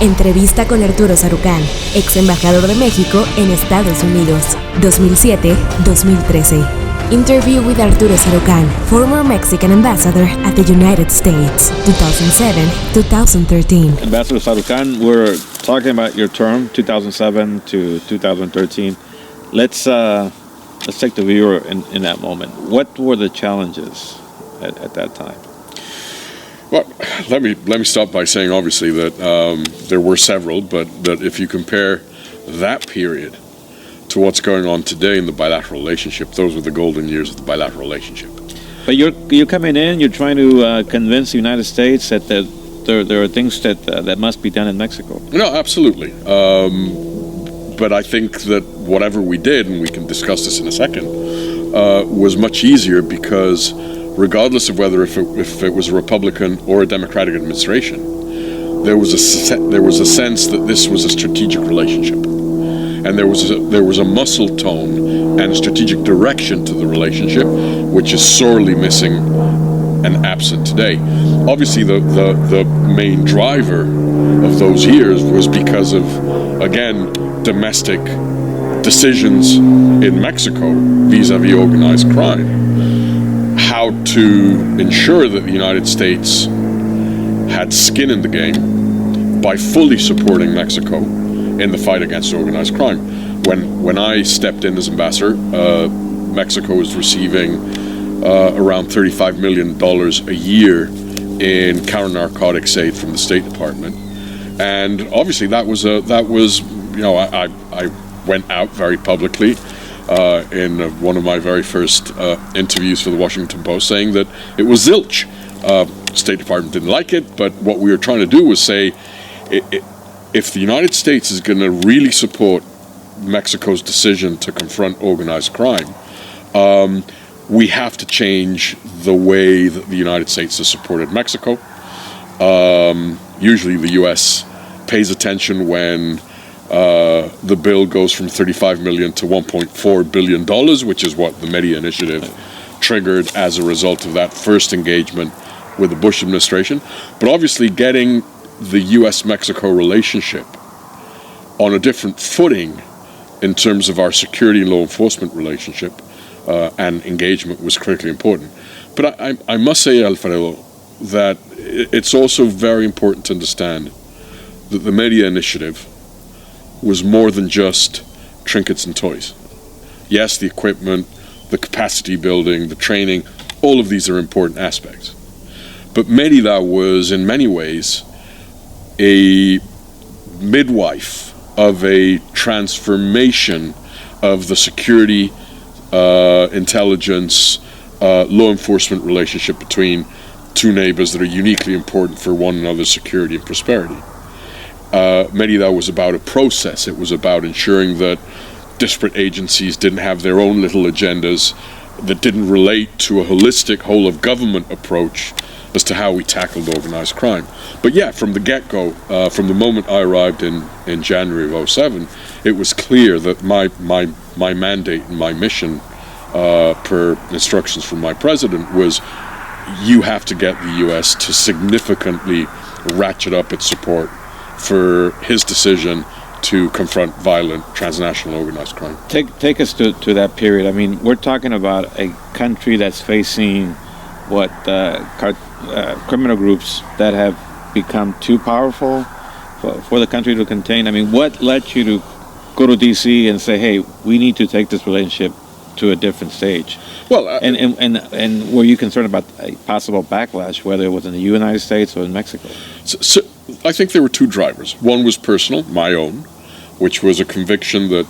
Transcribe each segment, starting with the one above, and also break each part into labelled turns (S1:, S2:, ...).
S1: Entrevista con Arturo Sarukhan, ex embajador de México en Estados Unidos, 2007-2013. Interview with Arturo Sarukhan, former Mexican ambassador at the United States, 2007-2013.
S2: Ambassador Sarukhan, we're talking about your term, 2007 to 2013. Let's take the viewer in that moment. What were the challenges at that time?
S3: Well, let me start by saying, obviously, that there were several, but that if you compare that period to what's going on today in the bilateral relationship, those were the golden years of the bilateral relationship.
S2: But you're coming in, you're trying to convince the United States that there are things that must be done in Mexico.
S3: No, absolutely. But I think that whatever we did, and we can discuss this in a second, was much easier because regardless of whether if it was a Republican or a Democratic administration, there was a sense that this was a strategic relationship, and there was a muscle tone and a strategic direction to the relationship, which is sorely missing and absent today. Obviously, the main driver of those years was because of, again, domestic decisions in Mexico vis-a-vis organized crime. How to ensure that the United States had skin in the game by fully supporting Mexico in the fight against organized crime. When I stepped in as ambassador, Mexico was receiving around $35 million a year in counter-narcotics aid from the State Department, and obviously that was I went out very publicly in one of my very first interviews for the Washington Post, saying that it was zilch. State Department didn't like it, but what we were trying to do was say, if the United States is going to really support Mexico's decision to confront organized crime, we have to change the way that the United States has supported Mexico. Usually the U.S. pays attention when the bill goes from $35 million to $1.4 billion, which is what the Media Initiative triggered as a result of that first engagement with the Bush administration. But obviously getting the U.S.-Mexico relationship on a different footing in terms of our security and law enforcement relationship and engagement was critically important. But I must say, Alfredo, that it's also very important to understand that the Media Initiative was more than just trinkets and toys. Yes, the equipment, the capacity building, the training, all of these are important aspects. But Merida was, in many ways, a midwife of a transformation of the security, intelligence, law enforcement relationship between two neighbors that are uniquely important for one another's security and prosperity. Merida was about a process. It was about ensuring that disparate agencies didn't have their own little agendas that didn't relate to a holistic whole-of-government approach as to how we tackled organized crime. But yeah, from the get-go, from the moment I arrived in January of 2007, it was clear that my mandate and my mission, per instructions from my president, was you have to get the U.S. to significantly ratchet up its support for his decision to confront violent transnational organized crime.
S2: Take us to that period. I mean, we're talking about a country that's facing criminal groups that have become too powerful for the country to contain. I mean, what led you to go to D.C. and say, hey, we need to take this relationship to a different stage?
S3: Well,
S2: and were you concerned about a possible backlash, whether it was in the United States or in Mexico?
S3: So I think there were two drivers. One was personal, my own, which was a conviction that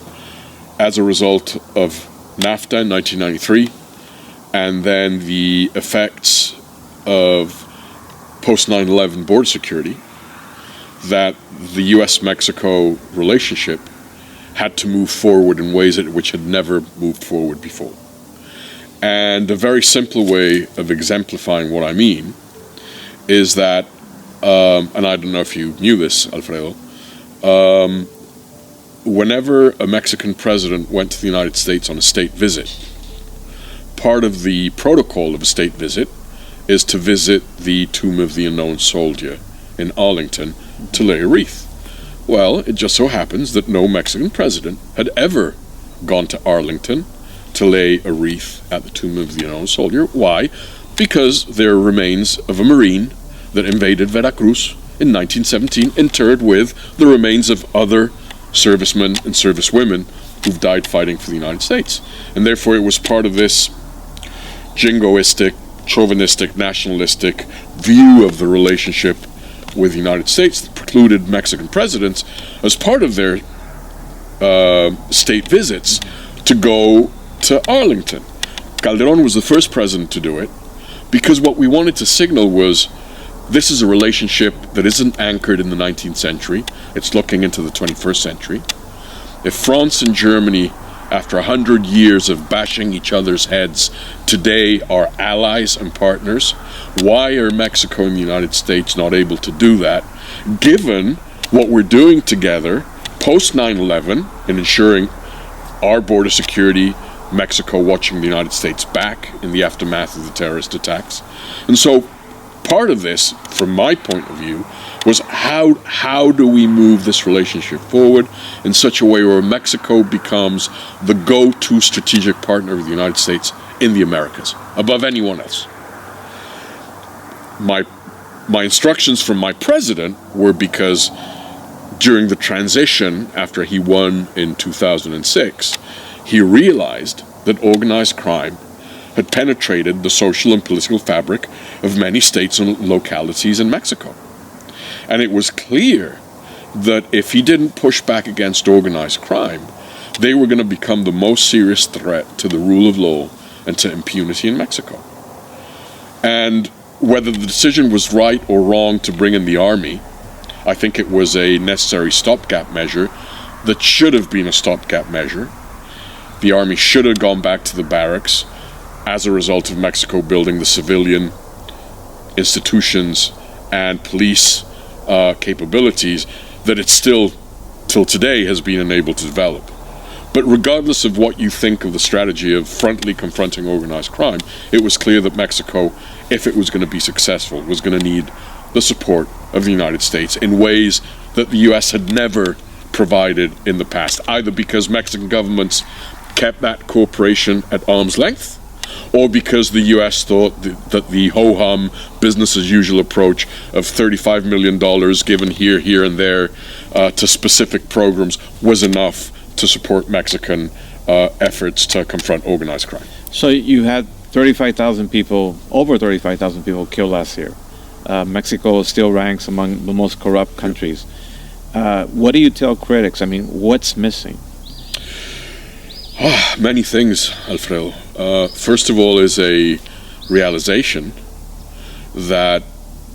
S3: as a result of NAFTA in 1993, and then the effects of post 9/11 border security, that the U.S.-Mexico relationship had to move forward in ways which had never moved forward before. And a very simple way of exemplifying what I mean is that, and I don't know if you knew this, Alfredo, whenever a Mexican president went to the United States on a state visit, part of the protocol of a state visit is to visit the Tomb of the Unknown Soldier in Arlington to lay a wreath. Well, it just so happens that no Mexican president had ever gone to Arlington to lay a wreath at the tomb of the unknown soldier. Why? Because there are remains of a Marine that invaded Veracruz in 1917, interred with the remains of other servicemen and servicewomen who've died fighting for the United States. And therefore it was part of this jingoistic, chauvinistic, nationalistic view of the relationship with the United States that precluded Mexican presidents, as part of their state visits, to go to Arlington. Calderón was the first president to do it, because what we wanted to signal was this is a relationship that isn't anchored in the 19th century, it's looking into the 21st century. If France and Germany, after 100 years of bashing each other's heads, today are allies and partners, why are Mexico and the United States not able to do that, given what we're doing together post 9/11 in ensuring our border security, Mexico watching the United States back in the aftermath of the terrorist attacks? And so part of this, from my point of view, was how do we move this relationship forward in such a way where Mexico becomes the go-to strategic partner of the United States in the Americas, above anyone else. My instructions from my president were because during the transition after he won in 2006, he realized that organized crime had penetrated the social and political fabric of many states and localities in Mexico. And it was clear that if he didn't push back against organized crime, they were going to become the most serious threat to the rule of law and to impunity in Mexico. And whether the decision was right or wrong to bring in the army, I think it was a necessary stopgap measure that should have been a stopgap measure. The army should have gone back to the barracks as a result of Mexico building the civilian institutions and police capabilities that it still, till today, has been unable to develop. But regardless of what you think of the strategy of frontally confronting organized crime, it was clear that Mexico, if it was going to be successful, was going to need the support of the United States in ways that the U.S. had never provided in the past, either because Mexican governments kept that cooperation at arm's length, or because the U.S. thought that the ho-hum, business-as-usual approach of $35 million given here, and there to specific programs was enough to support Mexican efforts to confront organized crime.
S2: So you had 35,000 people, over 35,000 people killed last year. Mexico still ranks among the most corrupt countries. What do you tell critics? I mean, what's missing?
S3: Many things, Alfredo. First of all is a realization that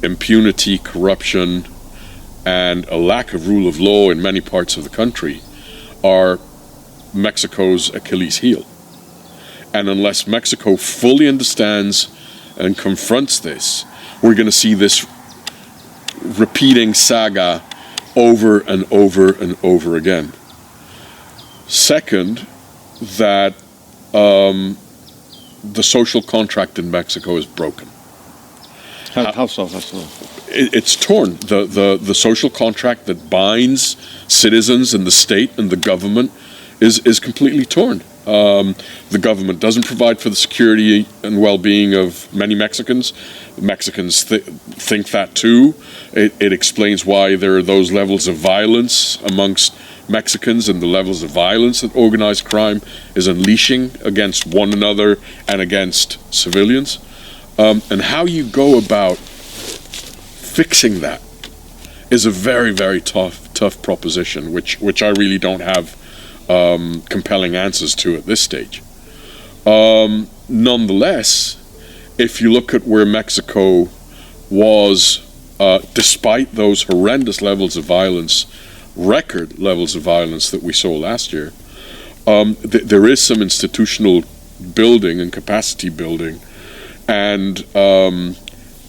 S3: impunity, corruption, and a lack of rule of law in many parts of the country are Mexico's Achilles heel. And unless Mexico fully understands and confronts this, we're going to see this repeating saga over and over and over again. Second, that the social contract in Mexico is broken.
S2: How so?
S3: It's torn. The social contract that binds citizens and the state and the government is completely torn. The government doesn't provide for the security and well-being of many Mexicans. Mexicans think that too. It explains why there are those levels of violence amongst Mexicans and the levels of violence that organized crime is unleashing against one another and against civilians. And how you go about fixing that is a very, very tough proposition, which I really don't have compelling answers to at this stage. Nonetheless, if you look at where Mexico was, despite those horrendous levels of violence, record levels of violence that we saw last year, there is some institutional building and capacity building and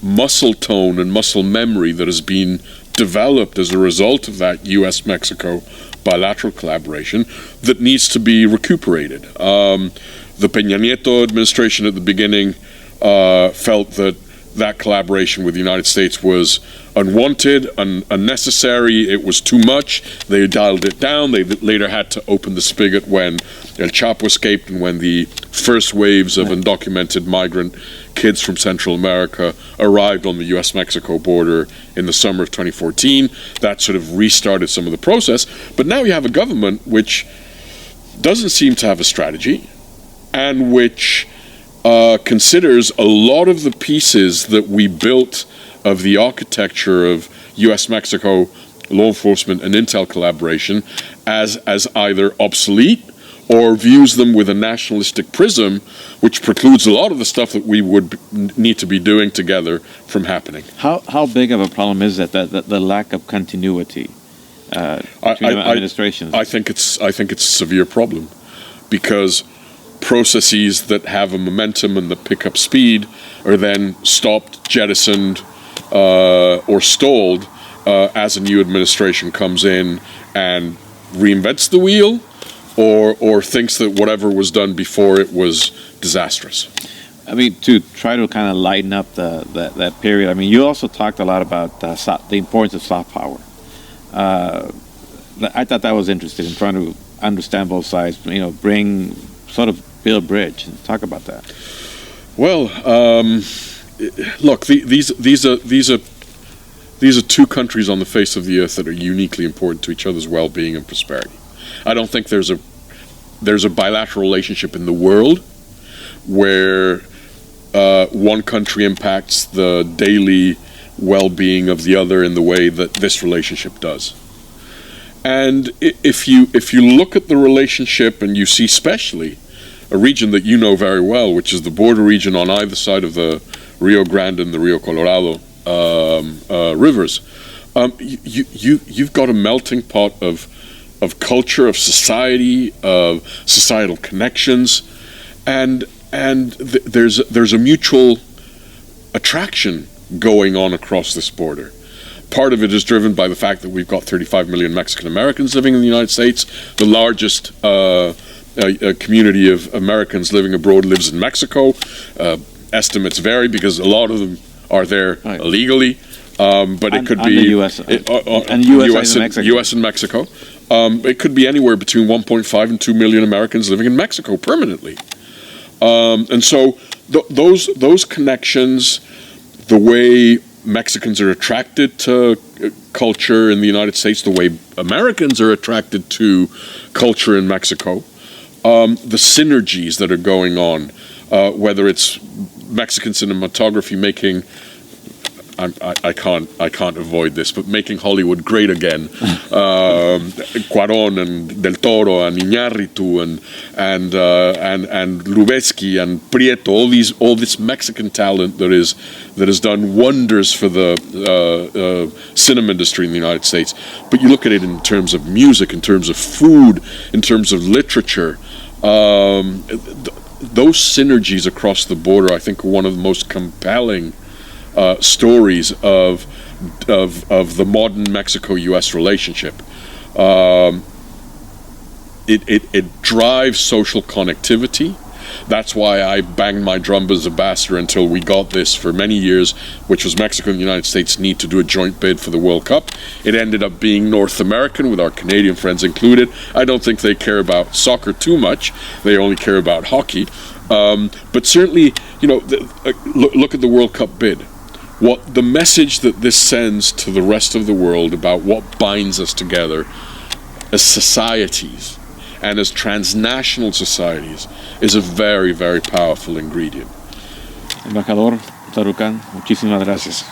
S3: muscle tone and muscle memory that has been developed as a result of that U.S.-Mexico bilateral collaboration that needs to be recuperated. The Peña Nieto administration at the beginning felt that collaboration with the United States was unwanted, unnecessary. It was too much. They dialed it down. They later had to open the spigot when El Chapo escaped and when the first waves of undocumented migrant kids from Central America arrived on the U.S.-Mexico border in the summer of 2014. That sort of restarted some of the process. But now you have a government which doesn't seem to have a strategy and which considers a lot of the pieces that we built of the architecture of U.S.-Mexico law enforcement and intel collaboration as either obsolete or views them with a nationalistic prism, which precludes a lot of the stuff that we would need to be doing together from happening.
S2: How big of a problem is that the lack of continuity between administrations?
S3: I think it's a severe problem, because processes that have a momentum and that pick up speed are then stopped, jettisoned, or stalled as a new administration comes in and reinvents the wheel, or thinks that whatever was done before it was disastrous.
S2: I mean, to try to kind of lighten up that period. I mean, you also talked a lot about the importance of soft power. I thought that was interesting in trying to understand both sides. You know, build a bridge and talk about that.
S3: Well, look, these are two countries on the face of the earth that are uniquely important to each other's well-being and prosperity. I don't think there's a bilateral relationship in the world where one country impacts the daily well-being of the other in the way that this relationship does. And if you look at the relationship and you see especially a region that you know very well, which is the border region on either side of the Rio Grande and the Rio Colorado rivers, you've got a melting pot of culture, of society, of societal connections, and there's a mutual attraction going on across this border. Part of it is driven by the fact that we've got 35 million Mexican Americans living in the United States. The largest community of Americans living abroad lives in Mexico. Estimates vary because a lot of them are there illegally, but it could be
S2: US and
S3: Mexico. It could be anywhere between 1.5 and 2 million Americans living in Mexico permanently. And so those connections, the way Mexicans are attracted to culture in the United States, the way Americans are attracted to culture in Mexico, the synergies that are going on, whether it's Mexican cinematography making, I can't avoid this, but making Hollywood great again. Cuarón and Del Toro and Iñárritu and Lubezki and Prieto, all this Mexican talent that has done wonders for the cinema industry in the United States. But you look at it in terms of music, in terms of food, in terms of literature. Those synergies across the border, I think, are one of the most compelling stories of the modern Mexico-U.S. relationship. It drives social connectivity. That's why I banged my drum as ambassador until we got this for many years, which was Mexico and the United States need to do a joint bid for the World Cup. It ended up being North American, with our Canadian friends included. I don't think they care about soccer too much. They only care about hockey. But certainly, look at the World Cup bid. What the message that this sends to the rest of the world about what binds us together as societies and as transnational societies is a very, very powerful ingredient.
S2: Embajador Sarukhan, muchísimas gracias.